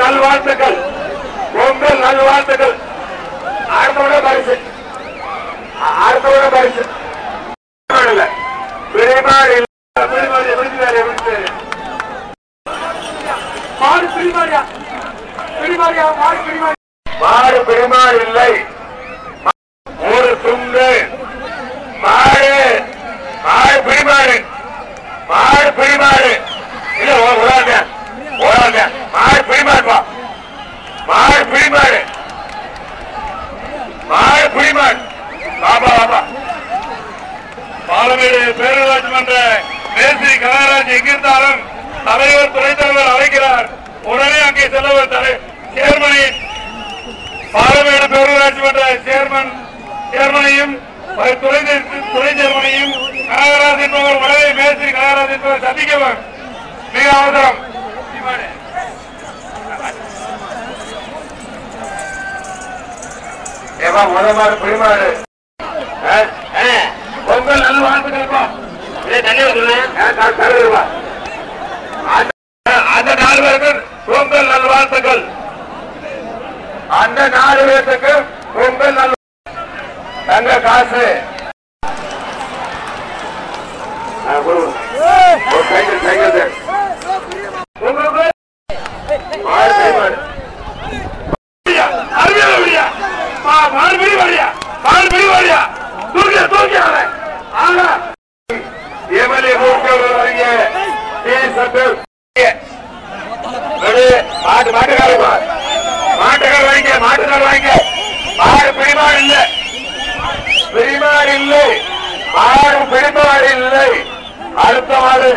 நல்வாழ்த்துக்கள், பொங்கல் நல்வாழ்த்துக்கள். அடுத்தோட பரிசு, அடுத்தோட பரிசு பிரிமாடு மாடு பிரிமாடு இல்லை. ஒரு துண்டு மாடு, மாடு பிரிமாடு, மாடு பிரிமாடு இல்ல ஓடாத ஓடாத மாடு பிரிமாடுப்பா, மாடு பிரிமாடு, மாடு பிரிமாடு. பாபா பாபா பாலமேடு பேரூராட்சி மன்ற மேஸ்திரி கனகராஜ் எங்கிருந்தாலும் தலைவர் துணைத் தலைவர் அழைக்கிறார். உடனே அங்கே செல்லவர் சேர்மனின் பாலமேடு பேரூராட்சி மன்ற சேர்மனையும் துணை சேர்மனையும் கனகராஜ் என்பவர் உடனே மேஸ்திரி கனகராஜ் என்பவர் சந்திக்கவர் மிக அவசரம். முதல் பிரிமாடு பொங்கல் நல்வாழ்த்துக்கள். அந்த 4 பேருக்கு பொங்கல் நல்வாழ்த்துக்கள். அந்த 4 பேருக்கு பொங்கல் நல் தங்க காசு சைக்கிள் சைக்கிள் மாட்டுக்கார வாங்க, மாட்டுக்கார வாங்க. மாடு பிடிமாடு இல்லை, பிடிமாடு இல்லை, மாடு பிடிமாடு இல்லை. அடுத்த மாடு